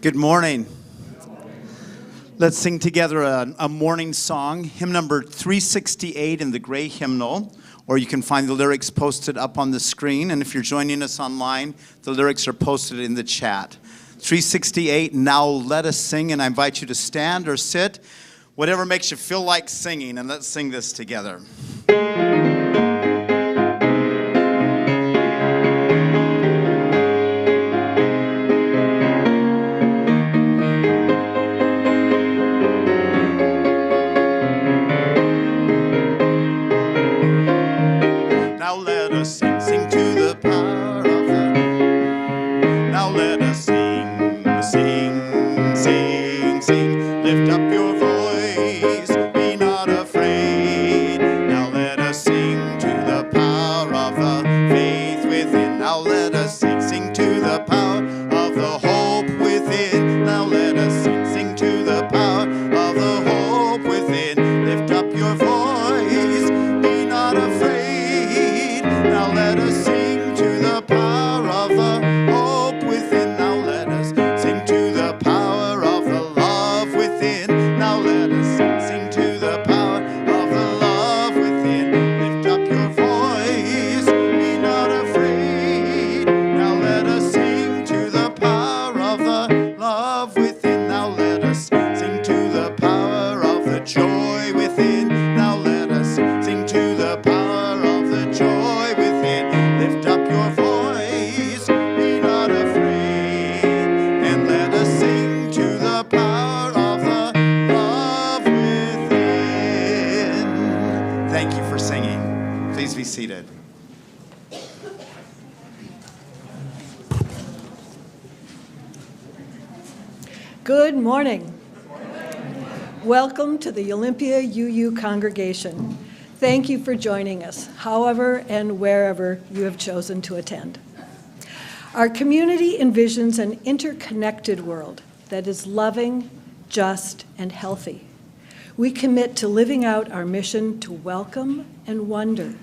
Good morning. Let's sing together a morning song, hymn number 368 in the gray hymnal, or you can find the lyrics posted up on the screen. And if you're joining us online, the lyrics are posted in the chat. 368, Now Let Us Sing, and I invite you to stand or sit, whatever makes you feel like singing, and let's sing this together. Good morning. Welcome to the Olympia UU congregation. Thank you for joining us, however and wherever you have chosen to attend. Our community envisions an interconnected world that is loving, just, and healthy. We commit to living out our mission to welcome and wonder,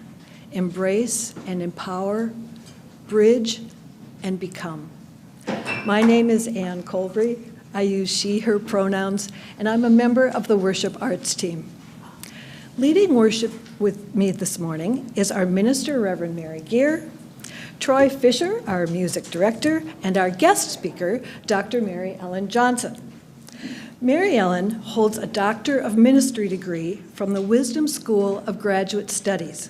embrace and empower, bridge and become. My name is Ann Colbury. I use she, her pronouns, and I'm a member of the worship arts team. Leading worship with me this morning is our minister, Reverend Mary Geer, Troy Fisher, our music director, and our guest speaker, Dr. Mary Ellen Johnson. Mary Ellen holds a Doctor of Ministry degree from the Wisdom School of Graduate Studies.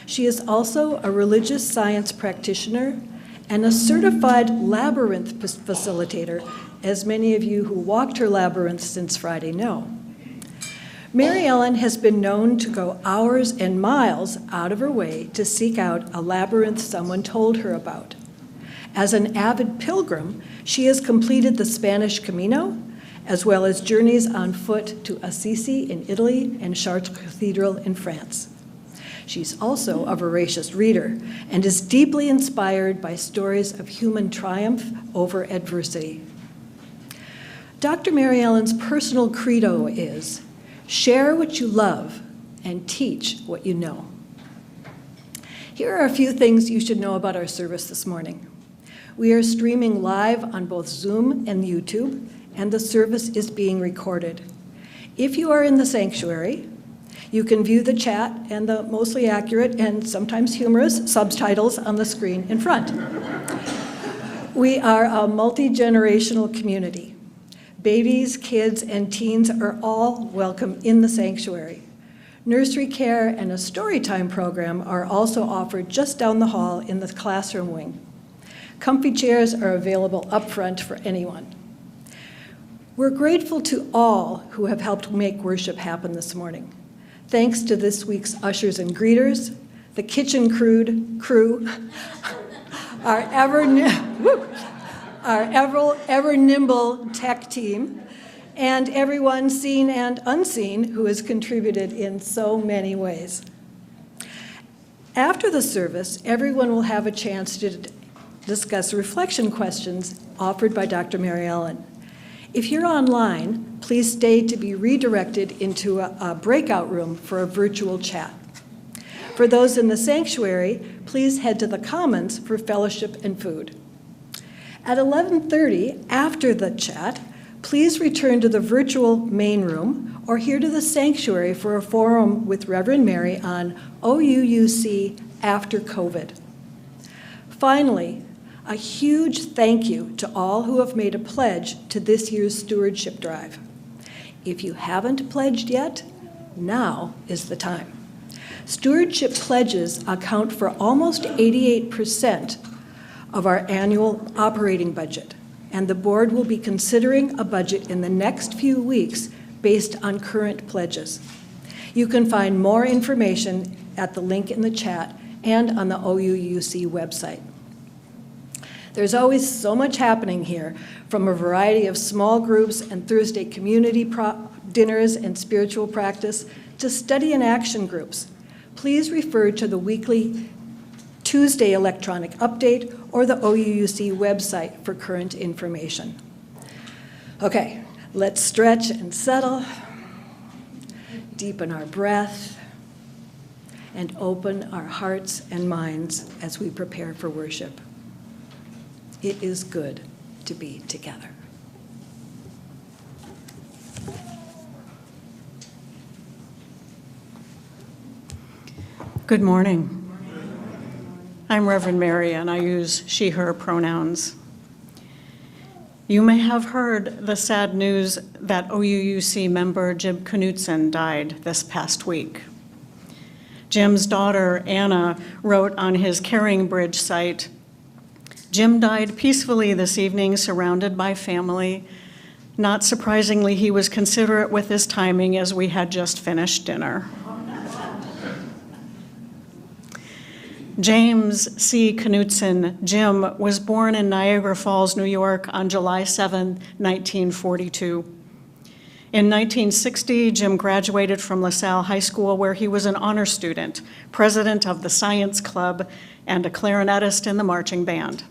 She is also a Religious Science Practitioner and a Certified Labyrinth Facilitator, as many of you who walked her labyrinth since Friday know. Mary Ellen has been known to go hours and miles out of her way to seek out a labyrinth someone told her about. As an avid pilgrim, she has completed the Spanish Camino, as well as journeys on foot to Assisi in Italy and Chartres Cathedral in France. She's also a voracious reader and is deeply inspired by stories of human triumph over adversity. Dr. Mary Ellen's personal credo is, share what you love and teach what you know. Here are a few things you should know about our service this morning. We are streaming live on both Zoom and YouTube, and the service is being recorded. If you are in the sanctuary, you can view the chat and the mostly accurate and sometimes humorous subtitles on the screen in front. We are a multi-generational community. Babies, kids, and teens are all welcome in the sanctuary. Nursery care and a story time program are also offered just down the hall in the classroom wing. Comfy chairs are available up front for anyone. We're grateful to all who have helped make worship happen this morning. Thanks to this week's ushers and greeters, the kitchen crew, our ever nimble tech team, and everyone seen and unseen who has contributed in so many ways. After the service, everyone will have a chance to discuss reflection questions offered by Dr. Mary Ellen. If you're online, please stay to be redirected into a breakout room for a virtual chat. For those in the sanctuary, please head to the Commons for fellowship and food. At 11:30, after the chat, please return to the virtual main room or here to the sanctuary for a forum with Reverend Mary on OUUC after COVID. Finally, a huge thank you to all who have made a pledge to this year's stewardship drive. If you haven't pledged yet, now is the time. Stewardship pledges account for almost 88% of our annual operating budget, and the board will be considering a budget in the next few weeks based on current pledges. You can find more information at the link in the chat and on the OUUC website. There's always so much happening here, from a variety of small groups and Thursday community dinners and spiritual practice to study and action groups. Please refer to the weekly Tuesday electronic update or the OUUC website for current information. Okay, let's stretch and settle, deepen our breath, and open our hearts and minds as we prepare for worship. It is good to be together. Good morning. I'm Reverend Mary, and I use she, her pronouns. You may have heard the sad news that OUUC member Jim Knutson died this past week. Jim's daughter, Anna, wrote on his Caring Bridge site, "Jim died peacefully this evening, surrounded by family. Not surprisingly, he was considerate with his timing as we had just finished dinner." James C. Knutson, Jim, was born in Niagara Falls, New York on July 7, 1942. In 1960, Jim graduated from LaSalle High School, where he was an honor student, president of the Science Club, and a clarinetist in the marching band.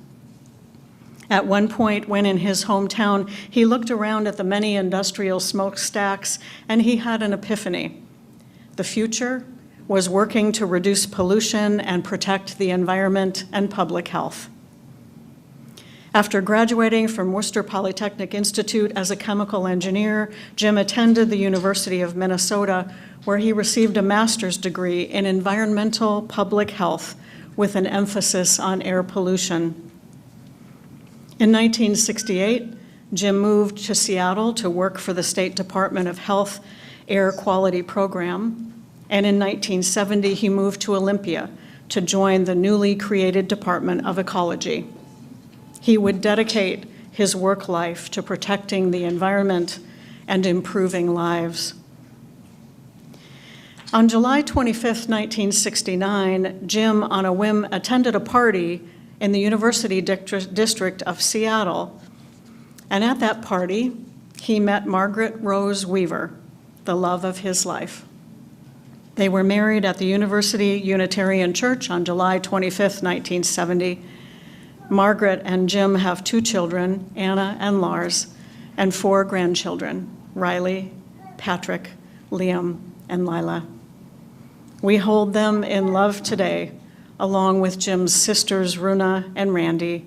At one point, when in his hometown, he looked around at the many industrial smokestacks, and he had an epiphany. The future was working to reduce pollution and protect the environment and public health. After graduating from Worcester Polytechnic Institute as a chemical engineer, Jim attended the University of Minnesota, where he received a master's degree in environmental public health with an emphasis on air pollution. In 1968, Jim moved to Seattle to work for the State Department of Health Air Quality Program. And in 1970, he moved to Olympia to join the newly created Department of Ecology. He would dedicate his work life to protecting the environment and improving lives. On July 25, 1969, Jim, on a whim, attended a party in the University District of Seattle. And at that party, he met Margaret Rose Weaver, the love of his life. They were married at the University Unitarian Church on July 25, 1970. Margaret and Jim have 2 children, Anna and Lars, and 4 grandchildren, Riley, Patrick, Liam, and Lila. We hold them in love today, along with Jim's sisters, Runa and Randy,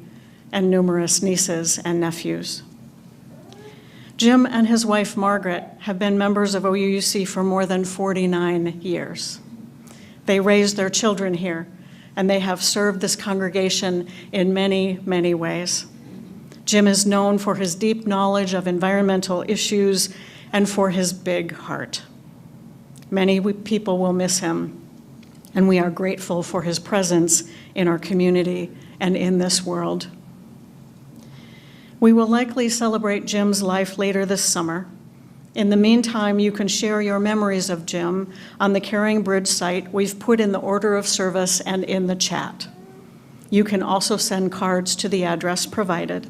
and numerous nieces and nephews. Jim and his wife, Margaret, have been members of OUUC for more than 49 years. They raised their children here, and they have served this congregation in many, many ways. Jim is known for his deep knowledge of environmental issues and for his big heart. Many people will miss him, and we are grateful for his presence in our community and in this world. We will likely celebrate Jim's life later this summer. In the meantime, you can share your memories of Jim on the Caring Bridge site. We've put in the order of service and in the chat. You can also send cards to the address provided.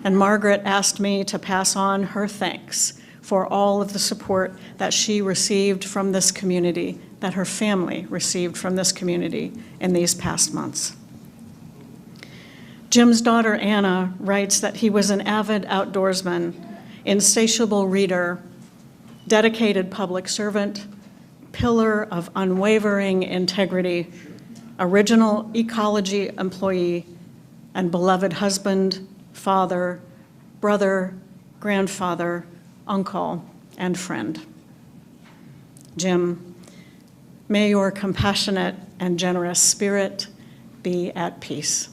And Margaret asked me to pass on her thanks for all of the support that she received from this community, that her family received from this community in these past months. Jim's daughter, Anna, writes that he was an avid outdoorsman, insatiable reader, dedicated public servant, pillar of unwavering integrity, original ecology employee, and beloved husband, father, brother, grandfather, uncle, and friend. Jim, may your compassionate and generous spirit be at peace.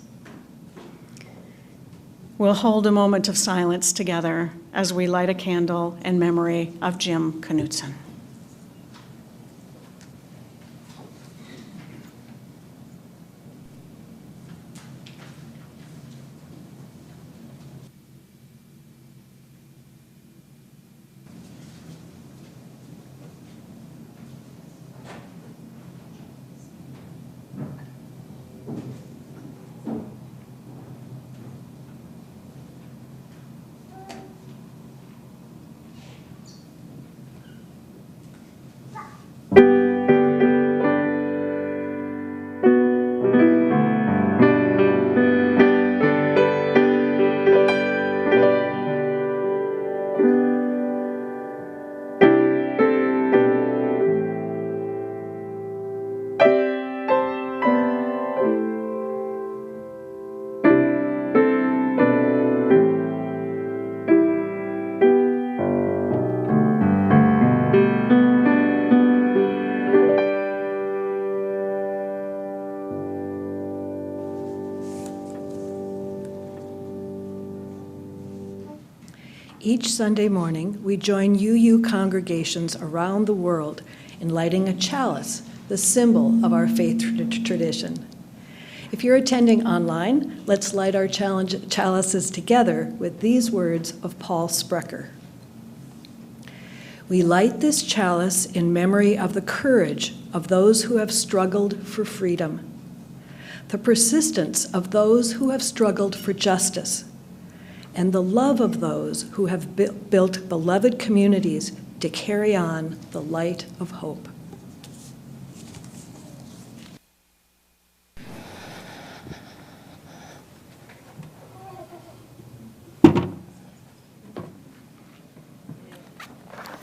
We'll hold a moment of silence together as we light a candle in memory of Jim Knutson. Each Sunday morning, we join UU congregations around the world in lighting a chalice, the symbol of our faith tradition. If you're attending online, let's light our chalices together with these words of Paul Sprecher. We light this chalice in memory of the courage of those who have struggled for freedom, the persistence of those who have struggled for justice, and the love of those who have built beloved communities to carry on the light of hope.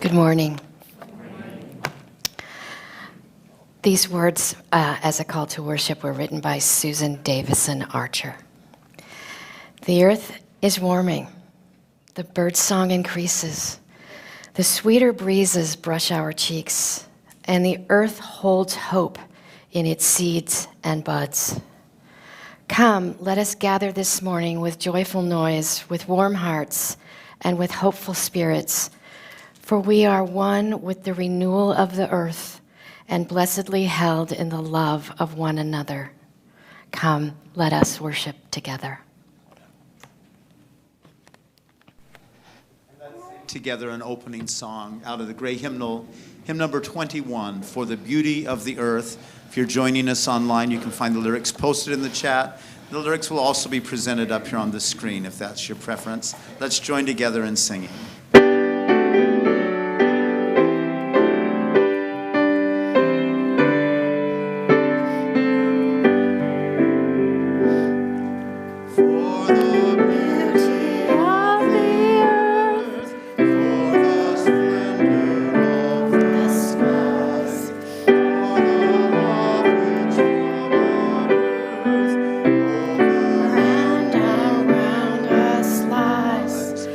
Good morning. These words, as a call to worship, were written by Susan Davison Archer. The earth is warming. The birdsong increases. The sweeter breezes brush our cheeks, and the earth holds hope in its seeds and buds. Come, let us gather this morning with joyful noise, with warm hearts, and with hopeful spirits, for we are one with the renewal of the earth and blessedly held in the love of one another. Come, let us worship together. Together an opening song out of the great hymnal, hymn number 21, For the Beauty of the Earth. If you're joining us online, you can find the lyrics posted in the chat. The lyrics will also be presented up here on the screen if that's your preference. Let's join together in singing. Around us lies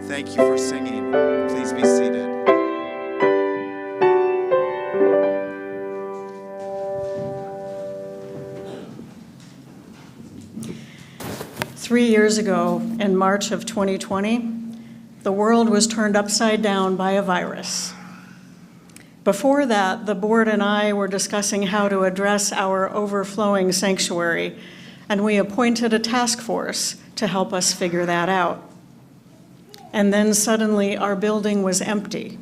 Thank you for singing. Please be seated. 3 years ago, in March of 2020, the world was turned upside down by a virus. Before that, the board and I were discussing how to address our overflowing sanctuary, and we appointed a task force to help us figure that out. And then suddenly our building was empty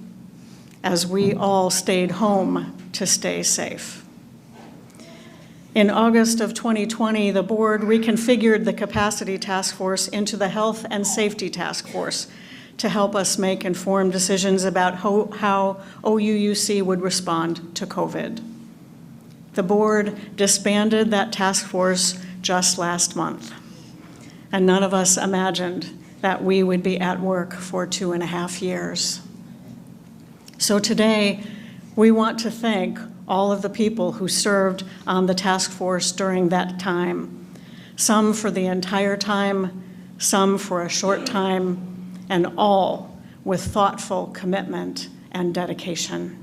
as we all stayed home to stay safe. In August of 2020, the board reconfigured the capacity task force into the health and safety task force to help us make informed decisions about how OUUC would respond to COVID. The board disbanded that task force just last month, and none of us imagined that we would be at work for 2.5 years. So today, we want to thank all of the people who served on the task force during that time, some for the entire time, some for a short time, and all with thoughtful commitment and dedication.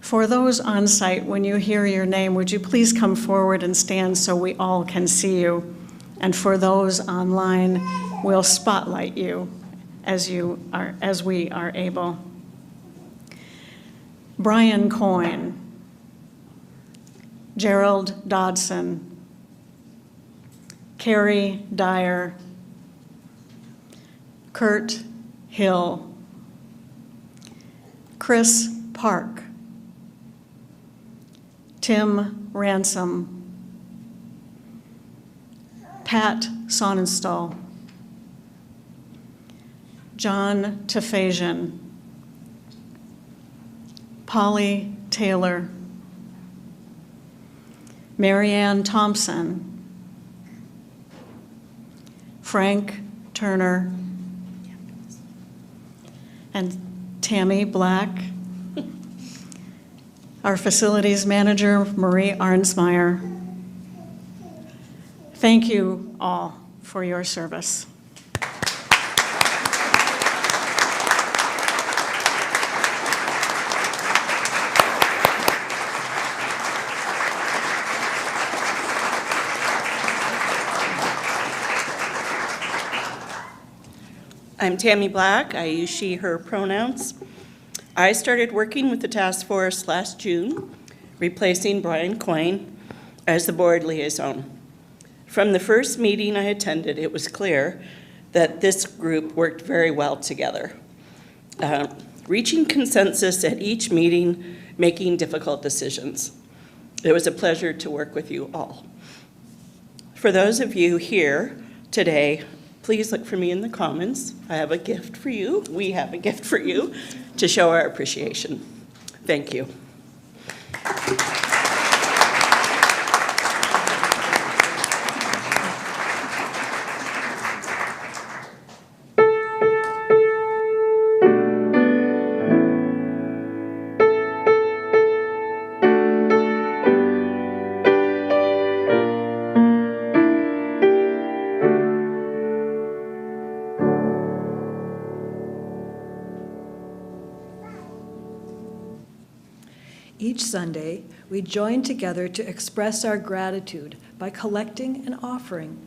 For those on site, when you hear your name, would you please come forward and stand so we all can see you? And for those online, we'll spotlight you as we are able. Brian Coyne, Gerald Dodson, Carrie Dyer, Kurt Hill, Chris Park, Tim Ransom, Pat Sonnenstall, John Tafasian, Polly Taylor, Marianne Thompson, Frank Turner, and Tammy Black, our facilities manager, Marie Arnsmeyer. Thank you all for your service. I'm Tammy Black. I use she, her pronouns. I started working with the task force last June, replacing Brian Coyne as the board liaison. From the first meeting I attended, it was clear that this group worked very well together, reaching consensus at each meeting, making difficult decisions. It was a pleasure to work with you all. For those of you here today, please look for me in the comments. I have a gift for you. We have a gift for you to show our appreciation. Thank you. Each Sunday, we join together to express our gratitude by collecting an offering.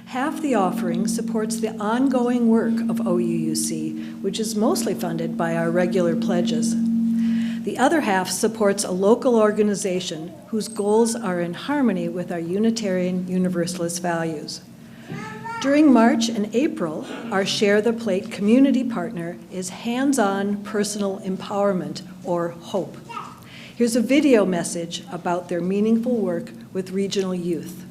Half the offering supports the ongoing work of OUUC, which is mostly funded by our regular pledges. The other half supports a local organization whose goals are in harmony with our Unitarian Universalist values. During March and April, our Share the Plate community partner is Hands-On Personal Empowerment, or HOPE. Here's a video message about their meaningful work with regional youth.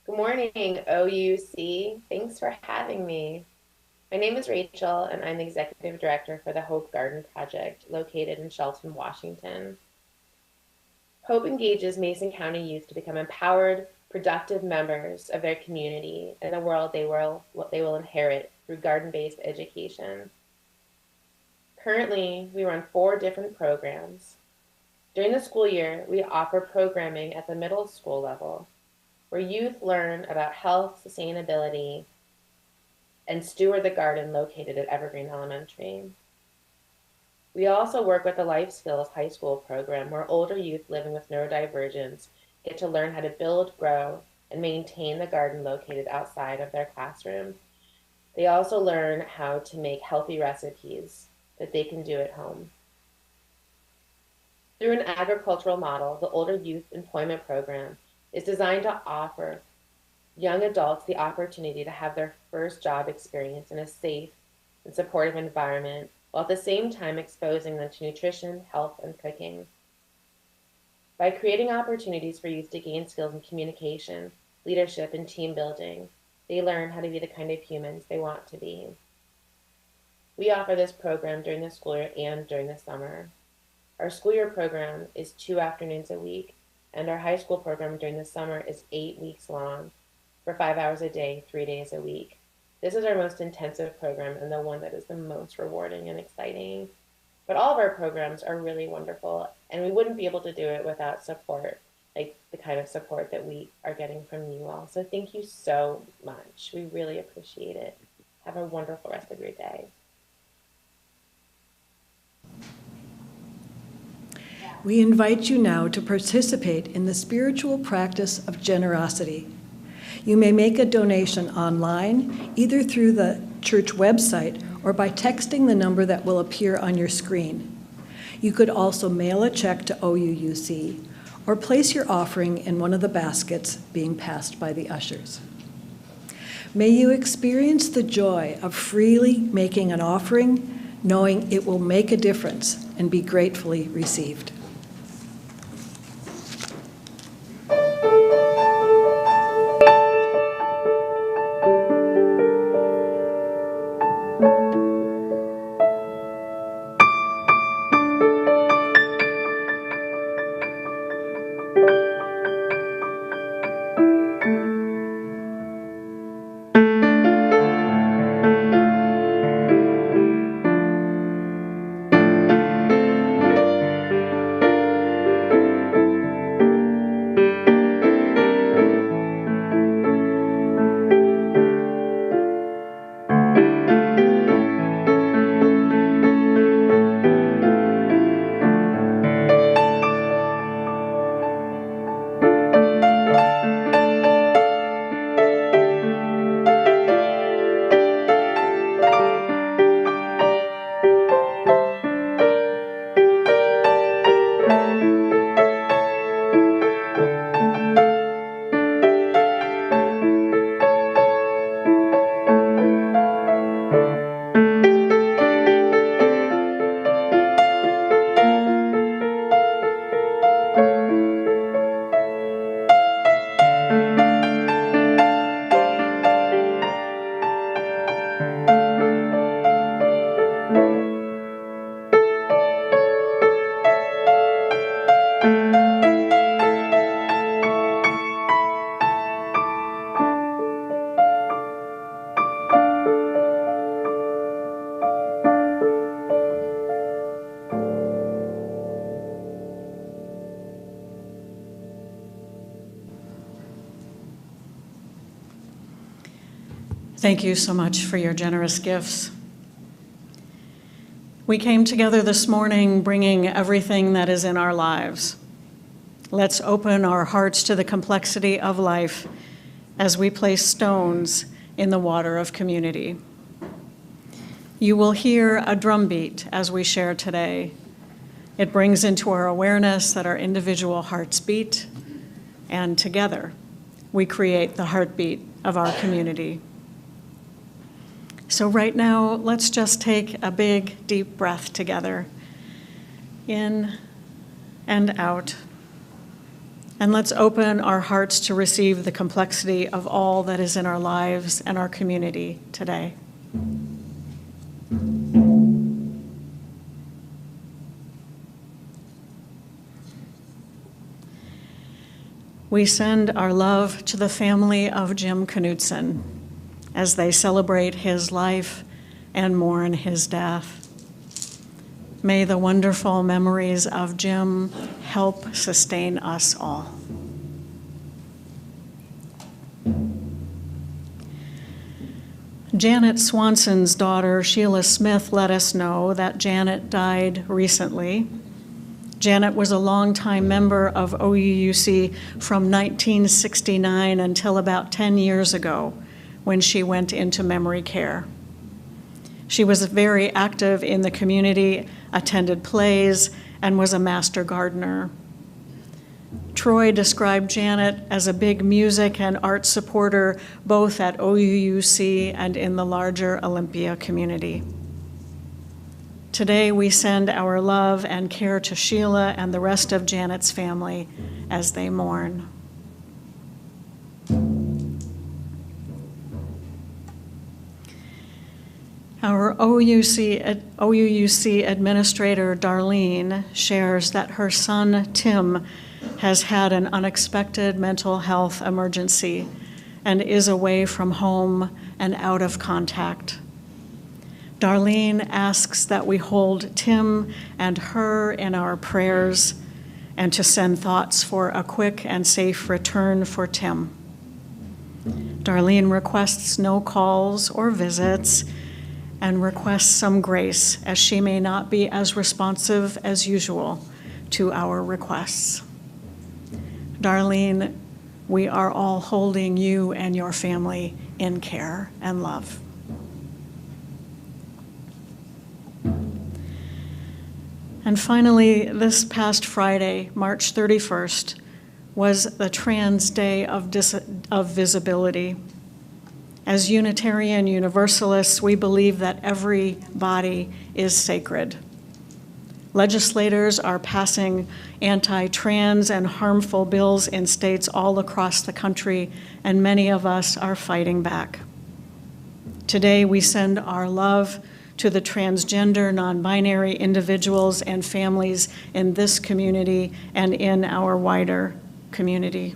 Good morning, OUC. Thanks for having me. My name is Rachel, and I'm the Executive Director for the Hope Garden Project, located in Shelton, Washington. Hope engages Mason County youth to become empowered, productive members of their community in a world they will inherit through garden-based education. Currently, we run 4 different programs. During the school year, we offer programming at the middle school level. where youth learn about health, sustainability, and steward the garden located at Evergreen Elementary. We also work with the Life Skills High School program, where older youth living with neurodivergence get to learn how to build, grow, and maintain the garden located outside of their classroom. They also learn how to make healthy recipes that they can do at home. Through an agricultural model, the Older Youth Employment Program is designed to offer young adults the opportunity to have their first job experience in a safe and supportive environment, while at the same time exposing them to nutrition, health, and cooking. By creating opportunities for youth to gain skills in communication, leadership, and team building, they learn how to be the kind of humans they want to be. We offer this program during the school year and during the summer. Our school year program is 2 afternoons a week, and our high school program during the summer is 8 weeks long, for 5 hours a day, 3 days a week. This is our most intensive program and the one that is the most rewarding and exciting. But all of our programs are really wonderful, and we wouldn't be able to do it without support, like the kind of support that we are getting from you all. So thank you so much. We really appreciate it. Have a wonderful rest of your day. We invite you now to participate in the spiritual practice of generosity. You may make a donation online, either through the church website or by texting the number that will appear on your screen. You could also mail a check to OUUC or place your offering in one of the baskets being passed by the ushers. May you experience the joy of freely making an offering, knowing it will make a difference and be gratefully received. Thank you so much for your generous gifts. We came together this morning bringing everything that is in our lives. Let's open our hearts to the complexity of life as we place stones in the water of community. You will hear a drumbeat as we share today. It brings into our awareness that our individual hearts beat, and together we create the heartbeat of our community. So right now, let's just take a big, deep breath together, in and out. And let's open our hearts to receive the complexity of all that is in our lives and our community today. We send our love to the family of Jim Knudsen as they celebrate his life and mourn his death. May the wonderful memories of Jim help sustain us all. Janet Swanson's daughter, Sheila Smith, let us know that Janet died recently. Janet was a longtime member of OUUC from 1969 until about 10 years ago, when she went into memory care. She was very active in the community, attended plays, and was a master gardener. Troy described Janet as a big music and art supporter, both at OUUC and in the larger Olympia community. Today, we send our love and care to Sheila and the rest of Janet's family as they mourn. Our OUUC administrator, Darlene, shares that her son, Tim, has had an unexpected mental health emergency and is away from home and out of contact. Darlene asks that we hold Tim and her in our prayers and to send thoughts for a quick and safe return for Tim. Darlene requests no calls or visits and requests some grace, as she may not be as responsive as usual to our requests. Darlene, we are all holding you and your family in care and love. And finally, this past Friday, March 31st, was the Trans Day of Visibility. As Unitarian Universalists, we believe that every body is sacred. Legislators are passing anti-trans and harmful bills in states all across the country, and many of us are fighting back. Today, we send our love to the transgender, non-binary individuals and families in this community and in our wider community.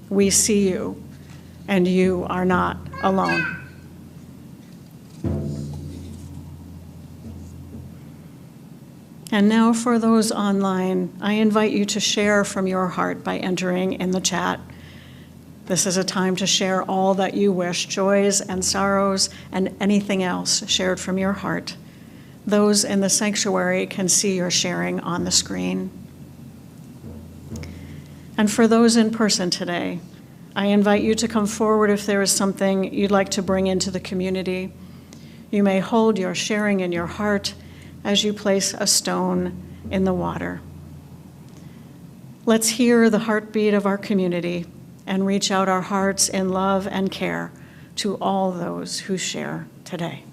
We see you, and you are not alone. And now for those online, I invite you to share from your heart by entering in the chat. This is a time to share all that you wish, joys and sorrows and anything else shared from your heart. Those in the sanctuary can see your sharing on the screen. And for those in person today, I invite you to come forward if there is something you'd like to bring into the community. You may hold your sharing in your heart as you place a stone in the water. Let's hear the heartbeat of our community and reach out our hearts in love and care to all those who share today.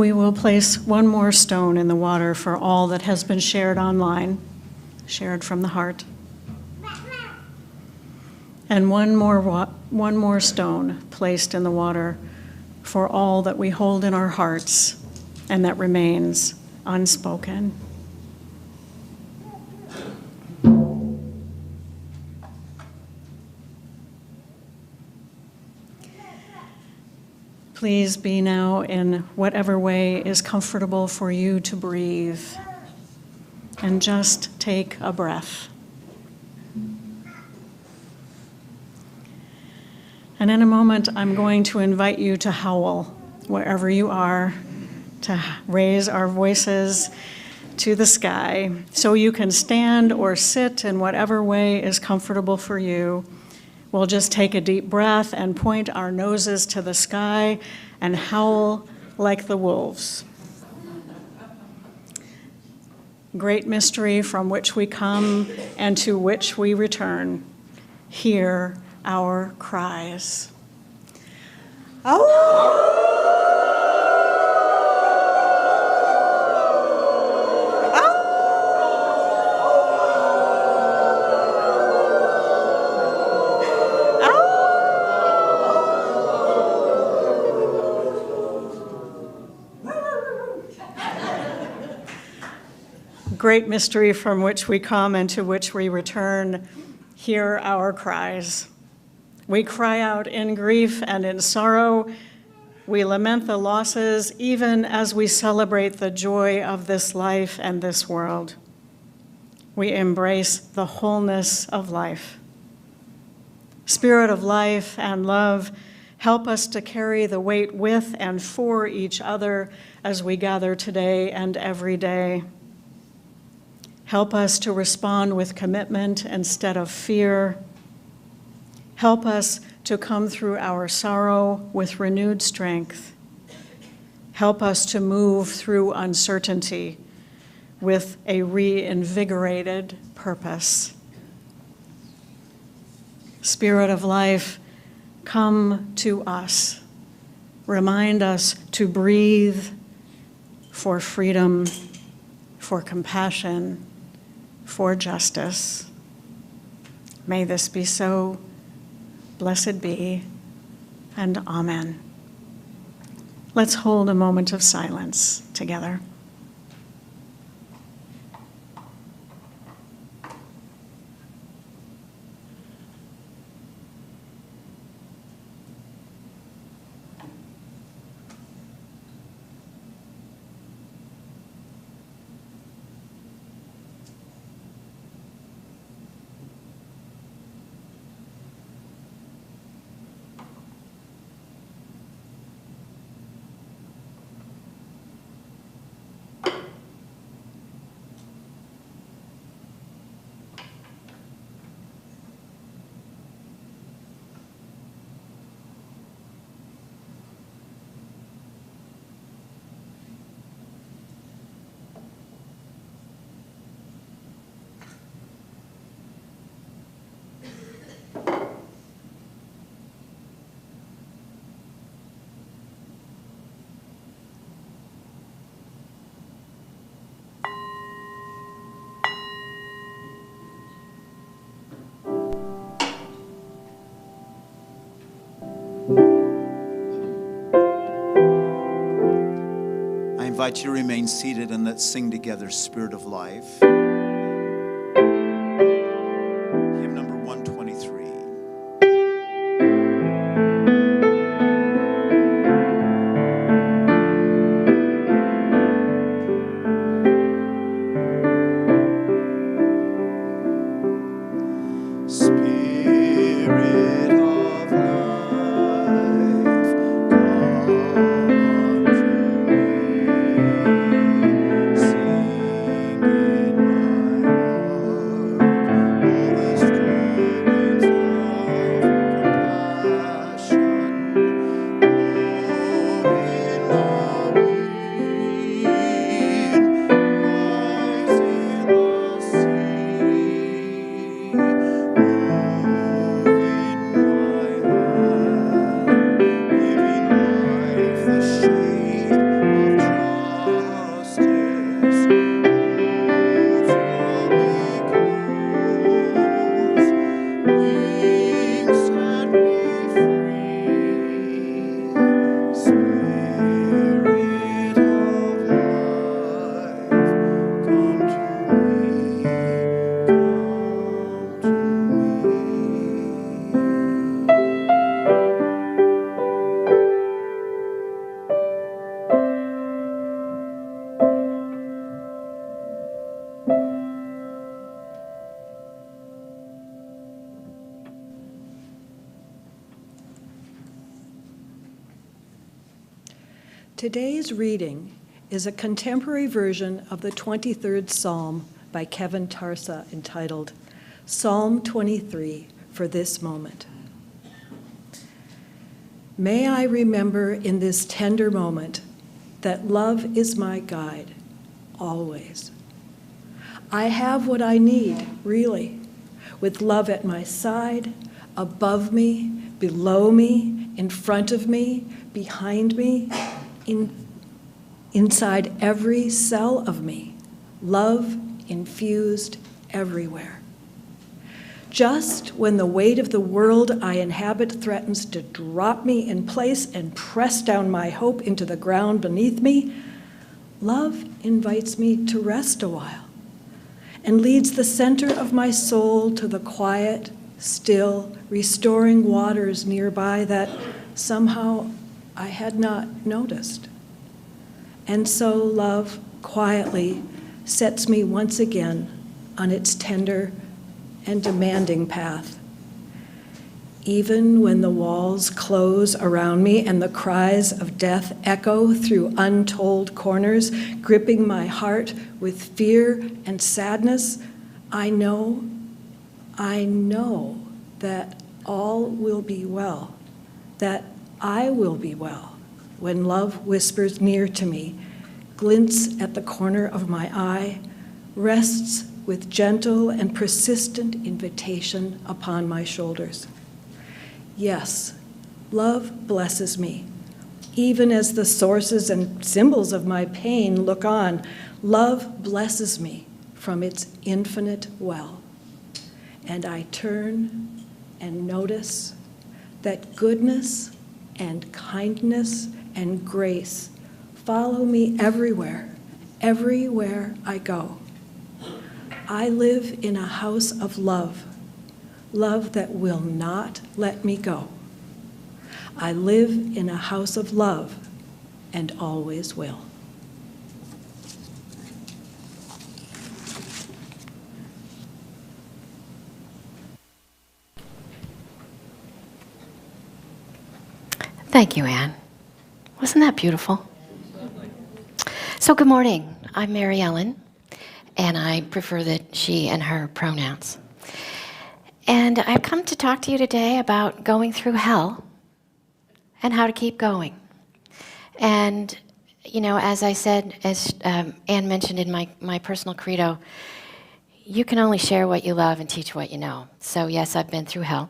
We will place one more stone in the water for all that has been shared online, shared from the heart. And one more stone placed in the water for all that we hold in our hearts and that remains unspoken. Please be now in whatever way is comfortable for you to breathe, and just take a breath. And in a moment, I'm going to invite you to howl wherever you are, to raise our voices to the sky. So you can stand or sit in whatever way is comfortable for you. We'll just take a deep breath and point our noses to the sky and howl like the wolves. Great mystery from which we come and to which we return. Hear our cries. Great mystery from which we come and to which we return, hear our cries. We cry out in grief and in sorrow. We lament the losses even as we celebrate the joy of this life and this world. We embrace the wholeness of life. Spirit of life and love, help us to carry the weight with and for each other as we gather today and every day. Help us to respond with commitment instead of fear. Help us to come through our sorrow with renewed strength. Help us to move through uncertainty with a reinvigorated purpose. Spirit of life, come to us. Remind us to breathe for freedom, for compassion, for justice. May this be so. Blessed be, and amen. Let's hold a moment of silence together. I invite you to remain seated and let's sing together, Spirit of Life. Hymn number 123. Spirit of life, come to me, sing in my Today's reading is a contemporary version of the 23rd Psalm by Kevin Tarsa entitled Psalm 23 for This Moment. May I remember in this tender moment that love is my guide, always. I have what I need, really, with love at my side, above me, below me, in front of me, behind me, inside every cell of me, love infused everywhere. Just when the weight of the world I inhabit threatens to drop me in place and press down my hope into the ground beneath me, love invites me to rest a while and leads the center of my soul to the quiet, still, restoring waters nearby that somehow I had not noticed. And so love quietly sets me once again on its tender and demanding path. Even when the walls close around me and the cries of death echo through untold corners, gripping my heart with fear and sadness, I know that all will be well, that I will be well when love whispers near to me, glints at the corner of my eye, rests with gentle and persistent invitation upon my shoulders. Yes, love blesses me. Even as the sources and symbols of my pain look on, love blesses me from its infinite well. And I turn and notice that goodness and kindness and grace follow me everywhere, everywhere I go. I live in a house of love, love that will not let me go. I live in a house of love and always will. Thank you, Anne. Wasn't that beautiful? So good morning. I'm Mary Ellen, and I prefer that she and her pronouns. And I've come to talk to you today about going through hell and how to keep going. And, you know, as I said, as Anne mentioned in my personal credo, you can only share what you love and teach what you know. So yes, I've been through hell.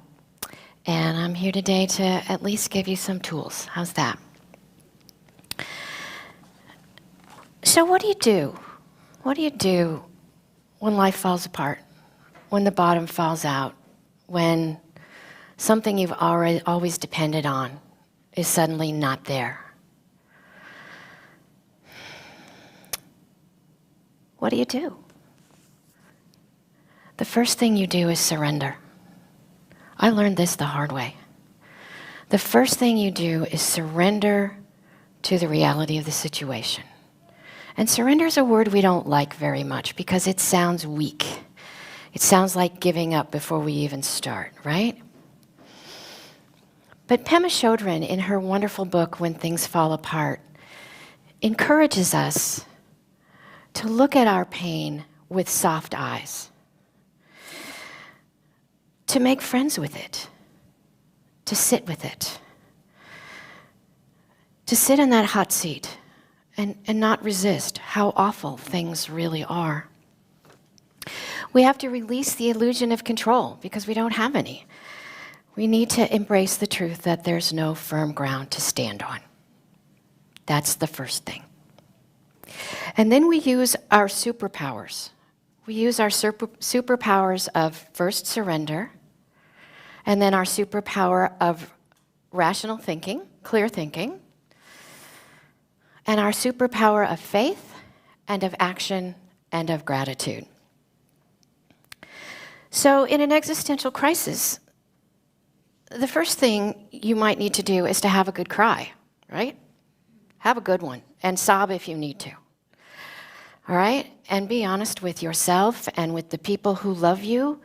And I'm here today to at least give you some tools. How's that? So what do you do? What do you do when life falls apart? When the bottom falls out? When something you've always depended on is suddenly not there? What do you do? The first thing you do is surrender. I learned this the hard way. The first thing you do is surrender to the reality of the situation. And surrender is a word we don't like very much because it sounds weak. It sounds like giving up before we even start, right? But Pema Chodron, in her wonderful book, When Things Fall Apart, encourages us to look at our pain with soft eyes, to make friends with it, to sit with it, to sit in that hot seat and not resist how awful things really are. We have to release the illusion of control because we don't have any. We need to embrace the truth that there's no firm ground to stand on. That's the first thing. And then we use our superpowers. We use our superpowers of first surrender, and then our superpower of rational thinking, clear thinking, and our superpower of faith and of action and of gratitude. So in an existential crisis, the first thing you might need to do is to have a good cry, right? Have a good one and sob if you need to. All right? And be honest with yourself and with the people who love you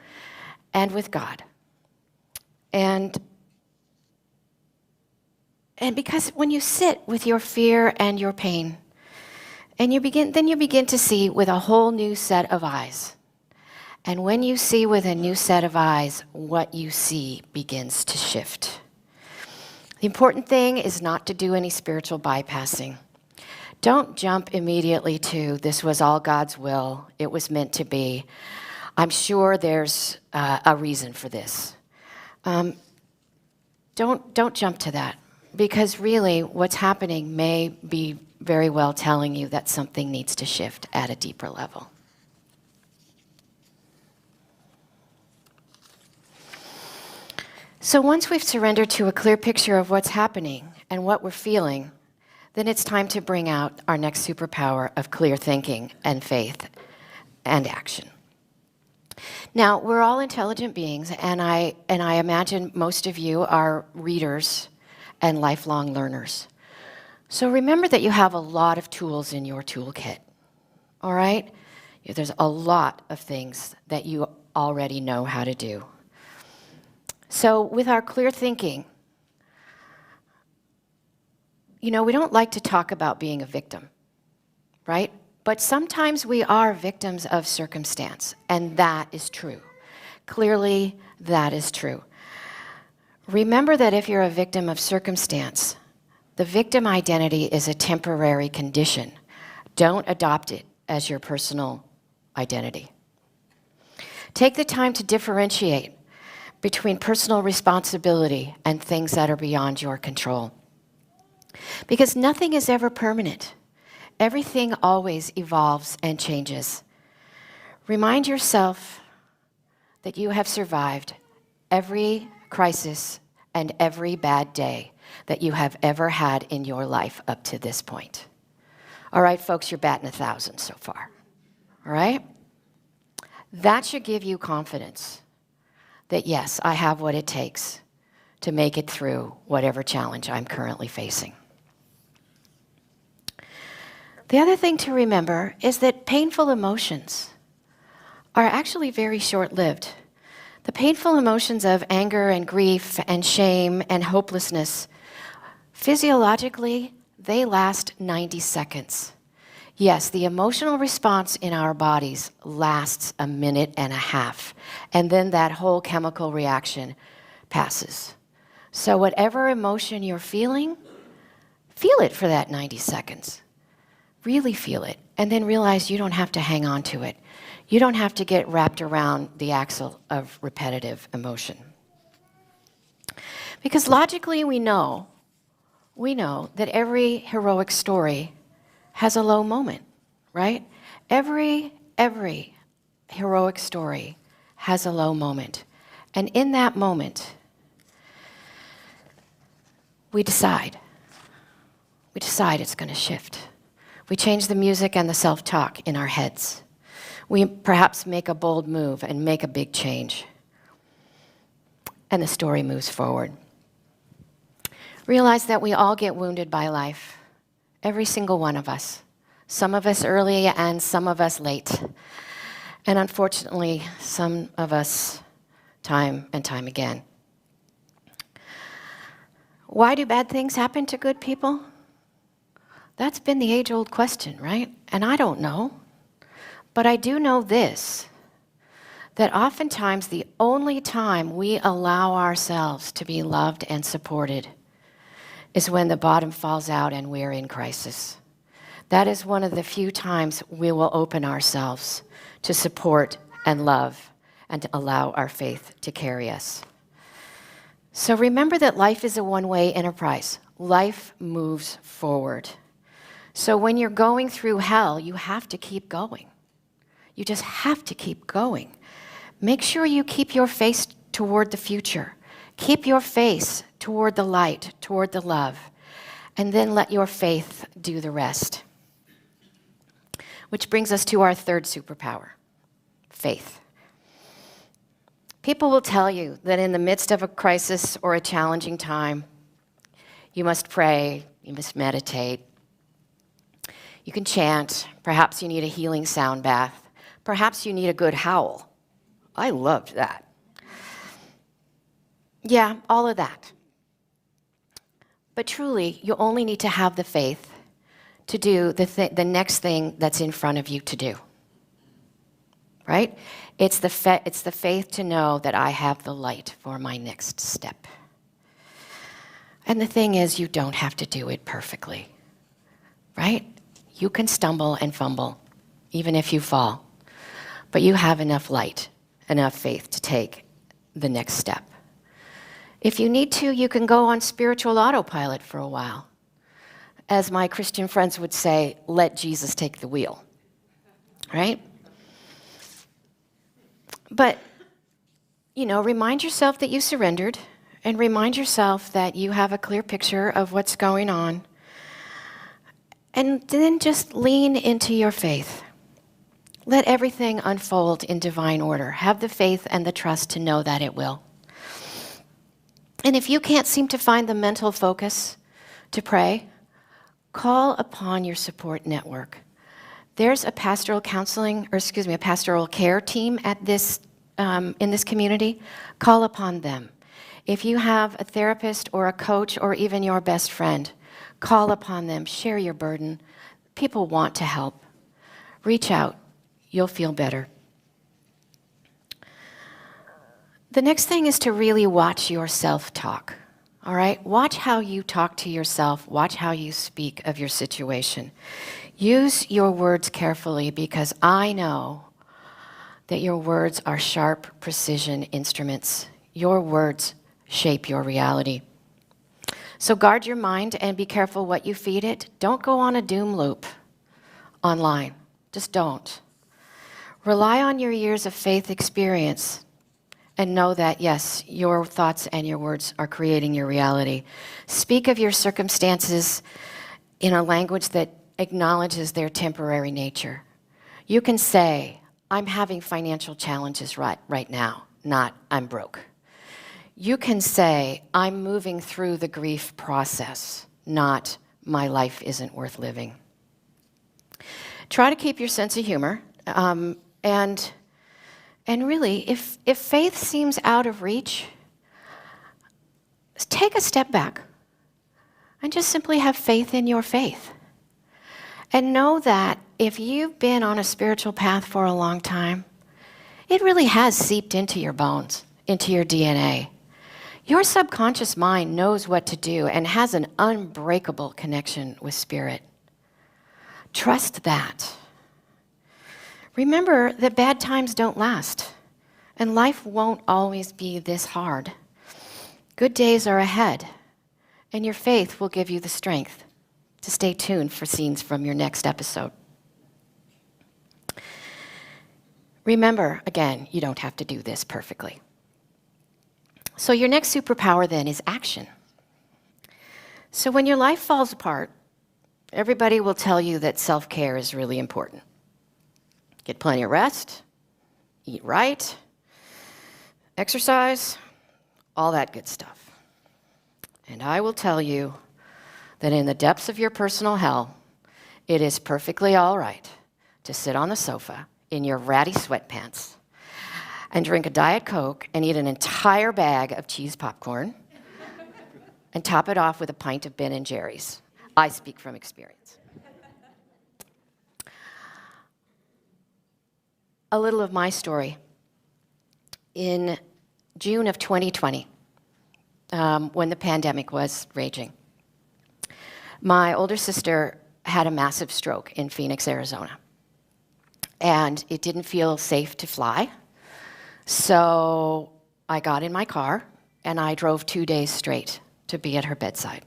and with God. And And because when you sit with your fear and your pain, and you begin to see with a whole new set of eyes. And when you see with a new set of eyes, what you see begins to shift. The important thing is not to do any spiritual bypassing. Don't jump immediately to, this was all God's will, it was meant to be. I'm sure there's a reason for this. Don't jump to that, because really what's happening may be very well telling you that something needs to shift at a deeper level. So once we've surrendered to a clear picture of what's happening and what we're feeling, then it's time to bring out our next superpower of clear thinking and faith and action. Now, we're all intelligent beings, and I imagine most of you are readers and lifelong learners. So remember that you have a lot of tools in your toolkit, all right? There's a lot of things that you already know how to do. So with our clear thinking, we don't like to talk about being a victim, right? But sometimes we are victims of circumstance, and that is true. Clearly, that is true. Remember that if you're a victim of circumstance, the victim identity is a temporary condition. Don't adopt it as your personal identity. Take the time to differentiate between personal responsibility and things that are beyond your control. Because nothing is ever permanent. Everything always evolves and changes. Remind yourself that you have survived every crisis and every bad day that you have ever had in your life up to this point. All right, folks, you're batting 1,000 so far. All right? That should give you confidence that, yes, I have what it takes to make it through whatever challenge I'm currently facing. The other thing to remember is that painful emotions are actually very short-lived. The painful emotions of anger and grief and shame and hopelessness, physiologically, they last 90 seconds. Yes, the emotional response in our bodies lasts a minute and a half, and then that whole chemical reaction passes. So whatever emotion you're feeling, feel it for that 90 seconds. Really feel it, and then realize you don't have to hang on to it. You don't have to get wrapped around the axle of repetitive emotion. Because logically we know that every heroic story has a low moment, right? Every heroic story has a low moment. And in that moment, we decide it's going to shift. We change the music and the self-talk in our heads. We perhaps make a bold move and make a big change. And the story moves forward. Realize that we all get wounded by life. Every single one of us. Some of us early and some of us late. And unfortunately, some of us time and time again. Why do bad things happen to good people? That's been the age-old question, right? And I don't know. But I do know this, that oftentimes the only time we allow ourselves to be loved and supported is when the bottom falls out and we're in crisis. That is one of the few times we will open ourselves to support and love and to allow our faith to carry us. So remember that life is a one-way enterprise. Life moves forward. So when you're going through hell, you have to keep going. You just have to keep going. Make sure you keep your face toward the future. Keep your face toward the light, toward the love, and then let your faith do the rest. Which brings us to our third superpower, faith. People will tell you that in the midst of a crisis or a challenging time, you must pray, you must meditate, you can chant, perhaps you need a healing sound bath, perhaps you need a good howl. I loved that. Yeah, all of that. But truly, you only need to have the faith to do the next thing that's in front of you to do. Right? It's the faith to know that I have the light for my next step. And the thing is, you don't have to do it perfectly. Right? You can stumble and fumble, even if you fall. But you have enough light, enough faith to take the next step. If you need to, you can go on spiritual autopilot for a while. As my Christian friends would say, let Jesus take the wheel. Right? But, remind yourself that you surrendered, and remind yourself that you have a clear picture of what's going on. And then just lean into your faith. Let everything unfold in divine order. Have the faith and the trust to know that it will. And if you can't seem to find the mental focus to pray, call upon your support network. There's a pastoral care team at this in this community. Call upon them. If you have a therapist or a coach or even your best friend, call upon them. Share your burden. People want to help. Reach out. You'll feel better. The next thing is to really watch your self-talk. All right? Watch how you talk to yourself. Watch how you speak of your situation. Use your words carefully, because I know that your words are sharp, precision instruments. Your words shape your reality. So guard your mind and be careful what you feed it. Don't go on a doom loop online. Just don't. Rely on your years of faith experience and know that, yes, your thoughts and your words are creating your reality. Speak of your circumstances in a language that acknowledges their temporary nature. You can say, I'm having financial challenges right now, not I'm broke. You can say, I'm moving through the grief process, not my life isn't worth living. Try to keep your sense of humor. And really, if faith seems out of reach, take a step back and just simply have faith in your faith. And know that if you've been on a spiritual path for a long time, it really has seeped into your bones, into your DNA. Your subconscious mind knows what to do and has an unbreakable connection with spirit. Trust that. Remember that bad times don't last, and life won't always be this hard. Good days are ahead, and your faith will give you the strength to stay tuned for scenes from your next episode. Remember, again, you don't have to do this perfectly. So your next superpower then is action. So when your life falls apart, everybody will tell you that self-care is really important. Get plenty of rest, eat right, exercise, all that good stuff. And I will tell you that in the depths of your personal hell, it is perfectly all right to sit on the sofa in your ratty sweatpants and drink a Diet Coke and eat an entire bag of cheese popcorn and top it off with a pint of Ben & Jerry's. I speak from experience. A little of my story. In June of 2020, when the pandemic was raging, my older sister had a massive stroke in Phoenix, Arizona. And it didn't feel safe to fly. So I got in my car and I drove 2 days straight to be at her bedside.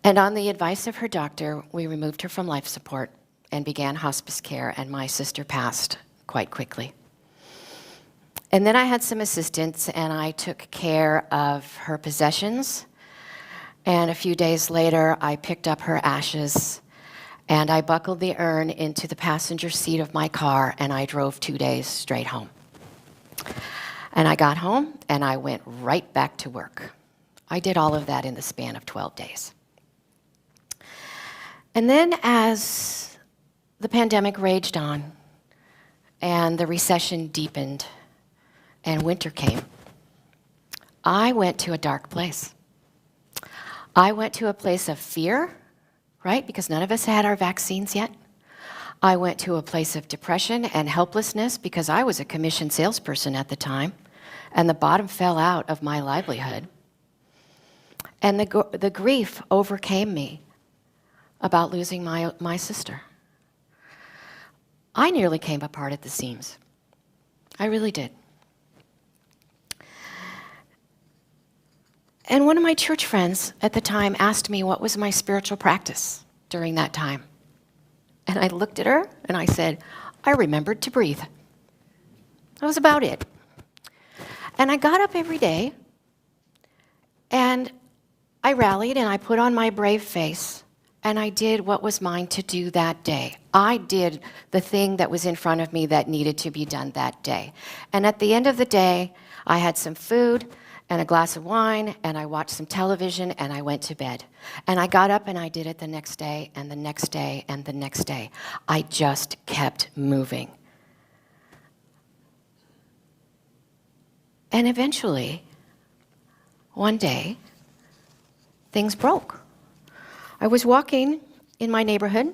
And on the advice of her doctor, we removed her from life support and began hospice care, and my sister passed quite quickly. And then I had some assistants, and I took care of her possessions. And a few days later, I picked up her ashes, and I buckled the urn into the passenger seat of my car, and I drove 2 days straight home. And I got home, and I went right back to work. I did all of that in the span of 12 days. And then as the pandemic raged on, and the recession deepened, and winter came, I went to a dark place. I went to a place of fear, right? Because none of us had our vaccines yet. I went to a place of depression and helplessness because I was a commissioned salesperson at the time, and the bottom fell out of my livelihood. And the grief overcame me about losing my sister. I nearly came apart at the seams. I really did. And one of my church friends at the time asked me what was my spiritual practice during that time. And I looked at her and I said, I remembered to breathe. That was about it. And I got up every day and I rallied and I put on my brave face and I did what was mine to do that day. I did the thing that was in front of me that needed to be done that day. And at the end of the day, I had some food and a glass of wine, and I watched some television, and I went to bed. And I got up and I did it the next day, and the next day, and the next day. I just kept moving. And eventually, one day, things broke. I was walking in my neighborhood,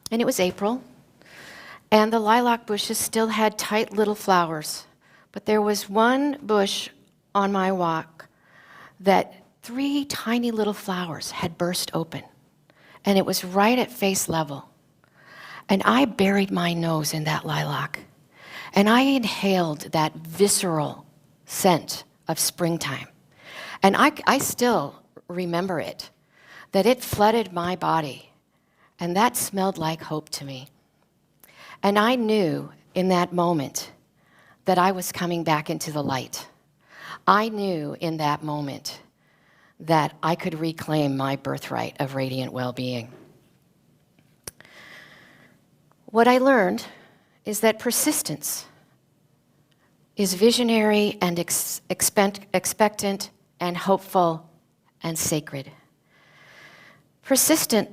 and it was April, and the lilac bushes still had tight little flowers. But there was one bush on my walk that 3 tiny little flowers had burst open, and it was right at face level. And I buried my nose in that lilac, and I inhaled that visceral scent of springtime. And I still remember it, that it flooded my body, and that smelled like hope to me. And I knew in that moment that I was coming back into the light. I knew in that moment that I could reclaim my birthright of radiant well-being. What I learned is that persistence is visionary and expectant and hopeful and sacred. Persistence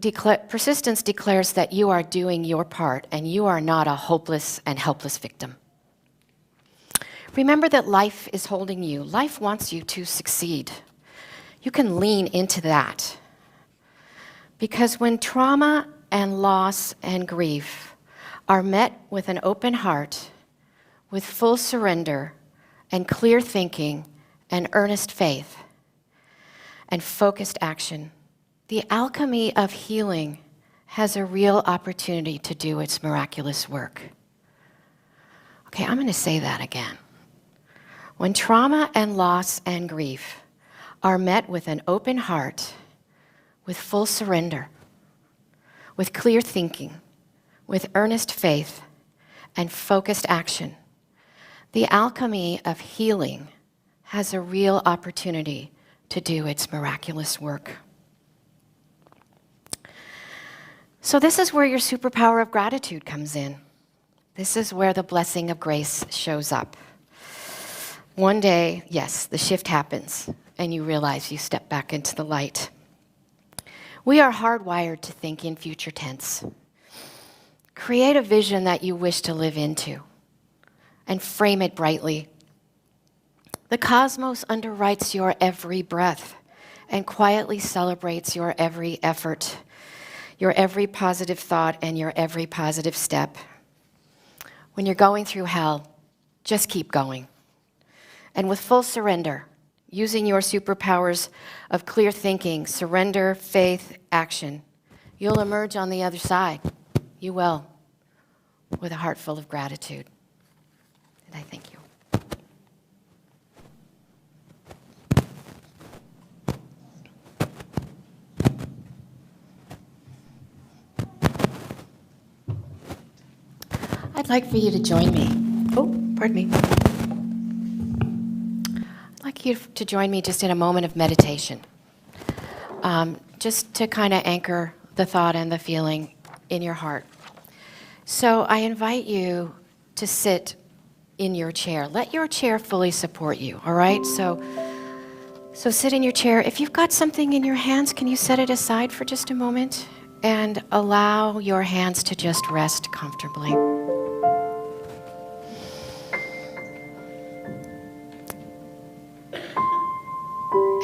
declares that you are doing your part and you are not a hopeless and helpless victim. Remember that life is holding you. Life wants you to succeed. You can lean into that. Because when trauma and loss and grief are met with an open heart, with full surrender and clear thinking and earnest faith and focused action, the alchemy of healing has a real opportunity to do its miraculous work. Okay, I'm going to say that again. When trauma and loss and grief are met with an open heart, with full surrender, with clear thinking, with earnest faith, and focused action, the alchemy of healing has a real opportunity to do its miraculous work. So this is where your superpower of gratitude comes in. This is where the blessing of grace shows up. One day, yes, the shift happens, and you realize you step back into the light. We are hardwired to think in future tense. Create a vision that you wish to live into, and frame it brightly. The cosmos underwrites your every breath, and quietly celebrates your every effort, your every positive thought, and your every positive step. When you're going through hell, just keep going. And with full surrender, using your superpowers of clear thinking, surrender, faith, action, you'll emerge on the other side. You will, with a heart full of gratitude. And I thank you. I'd like for you to join me. Oh, pardon me. I'd like you to join me just in a moment of meditation, just to kind of anchor the thought and the feeling in your heart. So I invite you to sit in your chair. Let your chair fully support you, all right? So sit in your chair. If you've got something in your hands, can you set it aside for just a moment and allow your hands to just rest comfortably?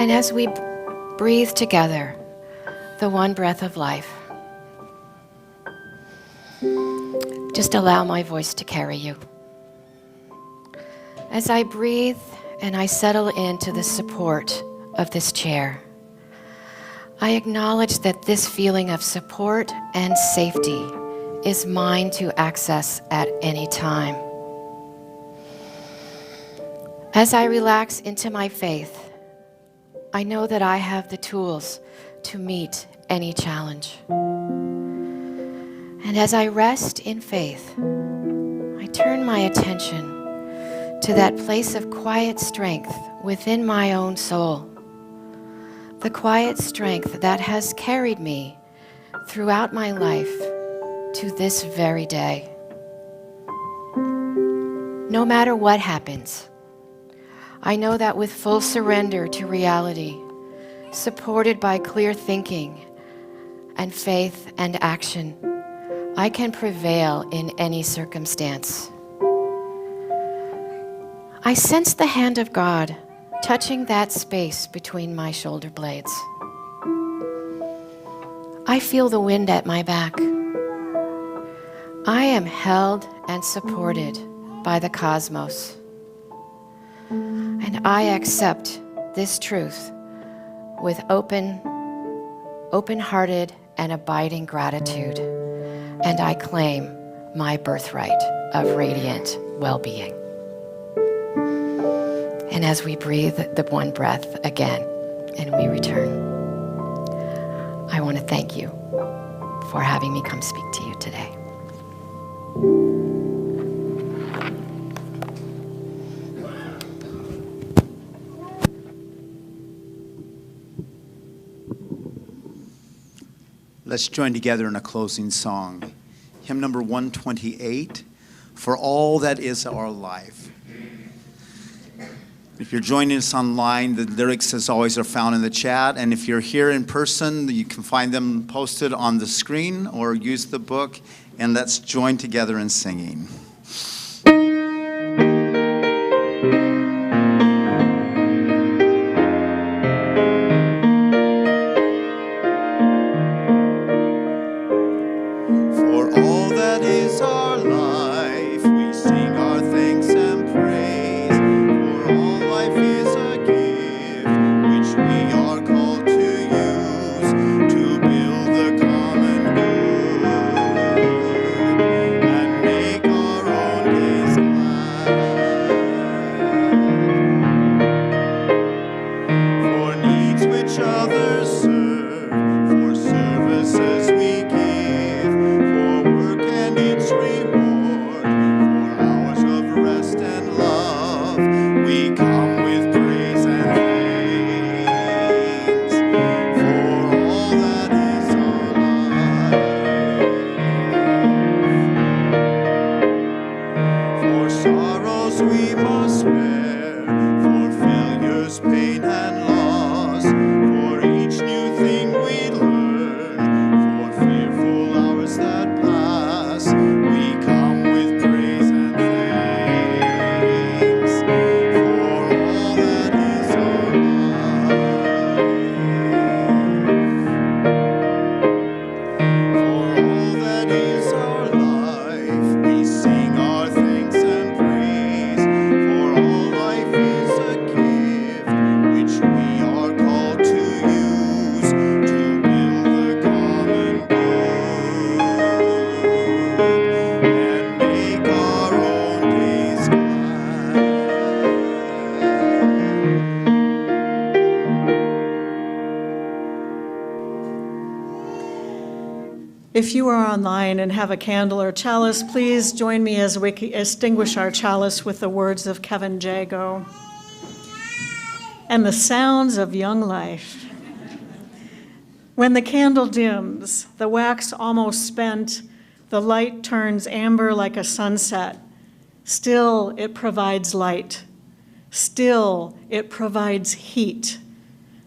And as we breathe together the one breath of life. Just allow my voice to carry you. As I breathe and I settle into the support of this chair, I acknowledge that this feeling of support and safety is mine to access at any time. As I relax into my faith, I know that I have the tools to meet any challenge. And as I rest in faith, I turn my attention to that place of quiet strength within my own soul. The quiet strength that has carried me throughout my life to this very day. No matter what happens, I know that with full surrender to reality, supported by clear thinking and faith and action, I can prevail in any circumstance. I sense the hand of God touching that space between my shoulder blades. I feel the wind at my back. I am held and supported by the cosmos. And I accept this truth with open-hearted and abiding gratitude. And I claim my birthright of radiant well-being. And as we breathe the one breath again and we return, I want to thank you for having me come speak to you today. Let's join together in a closing song. Hymn number 128, For All That Is Our Life. If you're joining us online, the lyrics, as always, are found in the chat. And if you're here in person, you can find them posted on the screen or use the book. And let's join together in singing. If you are online and have a candle or chalice, please join me as we extinguish our chalice with the words of Kevin Jago. And the sounds of young life. When the candle dims, the wax almost spent, the light turns amber like a sunset. Still, it provides light. Still, it provides heat.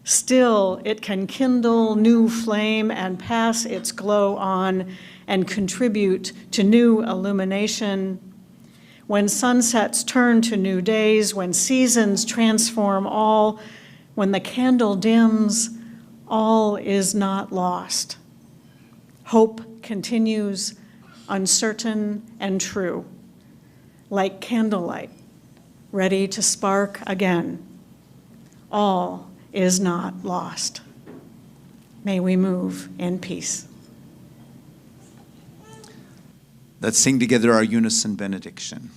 Still, it can kindle new flame and pass its glow on and contribute to new illumination. When sunsets turn to new days, when seasons transform all, when the candle dims, all is not lost. Hope continues, uncertain and true, like candlelight, ready to spark again. All is not lost. May we move in peace. Let's sing together our unison benediction.